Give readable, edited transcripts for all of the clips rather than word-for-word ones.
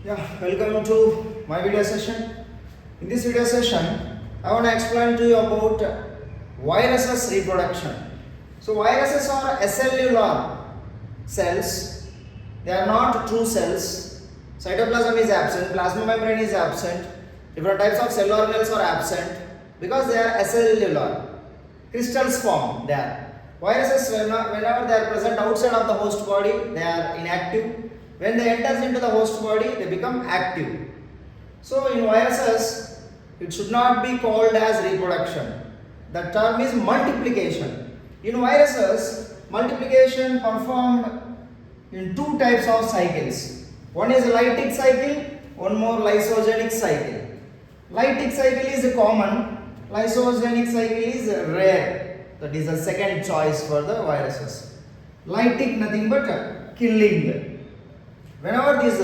Welcome to my video session. In this video session, I want to explain to you about viruses reproduction. So viruses are acellular cells. They are not true cells. Cytoplasm is absent, plasma membrane is absent, different types of cell organelles are absent because they are acellular. Crystals form there. Viruses, whenever they are present outside of the host body, they are inactive. When they enters into the host body, they become active. So in viruses, it should not be called as reproduction. The term is multiplication. In viruses, multiplication performed in two types of cycles. One is Lytic cycle, one more lysogenic cycle. Lytic cycle is common, lysogenic cycle is rare. That is the second choice for the viruses. Lytic nothing but killing. Whenever these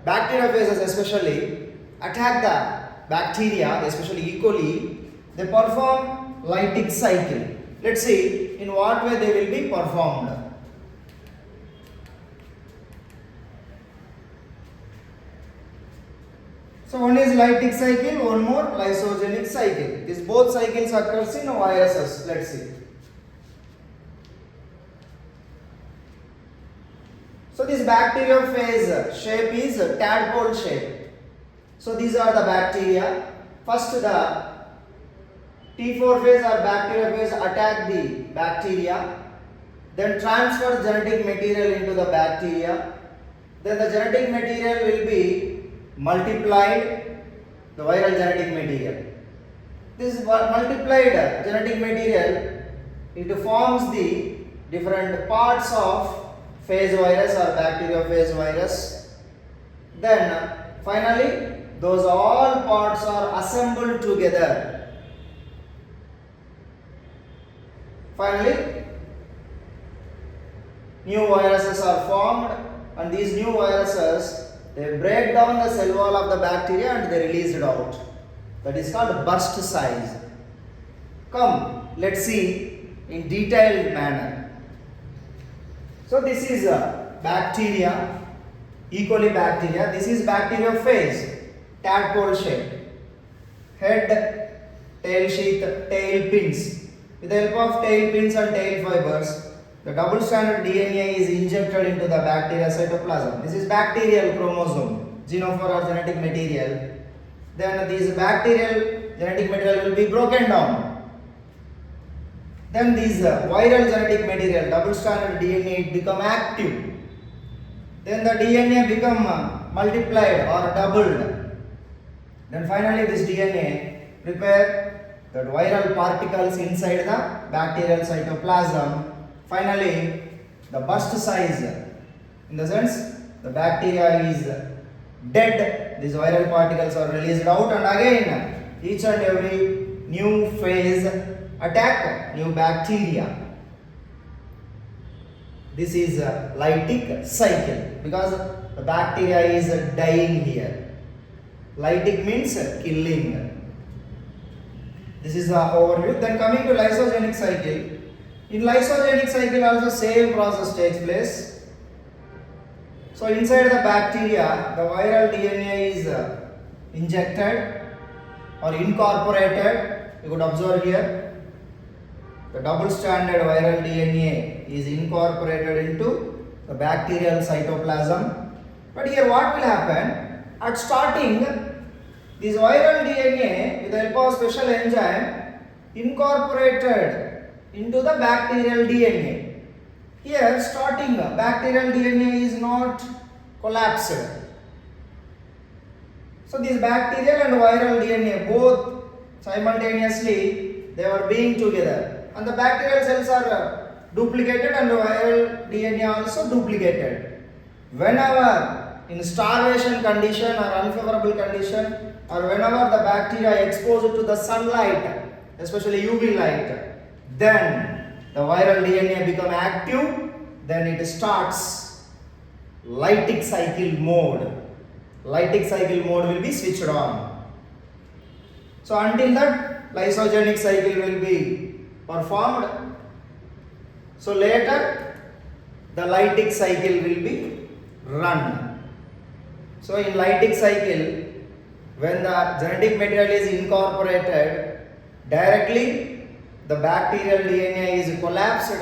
bacteriophages especially attack the bacteria, especially E. coli, they perform Lytic cycle. Let's see in what way they will be performed. So one is Lytic cycle, one more lysogenic cycle. These both cycles occurs in viruses. Let's see. So this bacteriophage shape is tadpole shape. So these are the bacteria. First the T4 phase or bacteriophage attack the bacteria, then transfer genetic material into the bacteria. Then the genetic material will be multiplied, the viral genetic material. This multiplied genetic material, it forms the different parts of phage virus or bacteriophage virus. Then finally those all parts are assembled together. Finally new viruses are formed, and these new viruses, they break down the cell wall of the bacteria and they release it out. That is called burst size. Come, let's see in detailed manner. So this is a bacteria, E. coli bacteria. This is bacteriophage, tadpole shape. Head, tail sheath, tail pins. With the help of tail pins and tail fibers, the double-stranded DNA is injected into the bacteria cytoplasm. This is bacterial chromosome, genophore or genetic material. Then this bacterial genetic material will be broken down. Then these viral genetic material, double-stranded DNA, it become active. Then the DNA become multiplied or doubled. Then finally this DNA prepare the viral particles inside the bacterial cytoplasm. Finally the burst size, in the sense the bacteria is dead, these viral particles are released out, and again each and every new phase attack new bacteria. This is a Lytic cycle because the bacteria is dying here. Lytic means killing. This is the overview. Then coming to lysogenic cycle. In lysogenic cycle also same process takes place. So inside the bacteria, the viral DNA is injected or incorporated. You could observe here. The double-stranded viral DNA is incorporated into the bacterial cytoplasm. But here what will happen? At starting, this viral DNA with the help of special enzyme incorporated into the bacterial DNA. Here starting bacterial DNA is not collapsed. So this bacterial and viral DNA both simultaneously they are being together. And the bacterial cells are duplicated and the viral DNA also duplicated. Whenever in starvation condition or unfavorable condition, or whenever the bacteria exposed to the sunlight, especially UV light, then the viral DNA become active, then it starts Lytic cycle mode. Lytic cycle mode will be switched on. So until that lysogenic cycle will be performed. So later the Lytic cycle will be run. So in lytic cycle, when the genetic material is incorporated, directly the bacterial DNA is collapsed,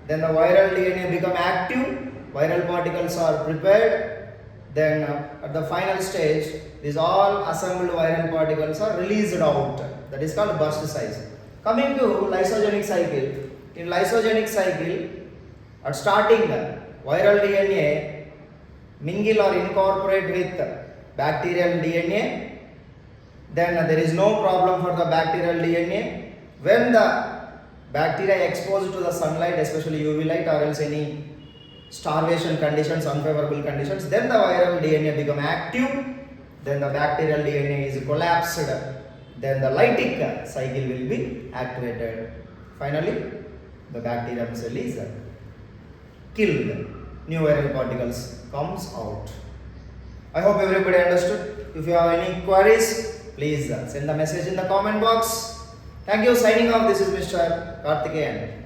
then the viral DNA become active, viral particles are prepared, then at the final stage, these all assembled viral particles are released out. That is called burst size. Coming to lysogenic cycle, in lysogenic cycle, at starting, viral DNA mingle or incorporate with bacterial DNA, then there is no problem for the bacterial DNA. When the bacteria exposed to the sunlight, especially UV light or else any starvation conditions, unfavorable conditions, then the viral DNA become active, then the bacterial DNA is collapsed, then the lytic cycle will be activated. Finally, the bacterium cell is killed, new viral particles comes out. I hope everybody understood. If you have any queries, please send the message in the comment box. Thank you. Signing off. This is Mr. Karthikeyan.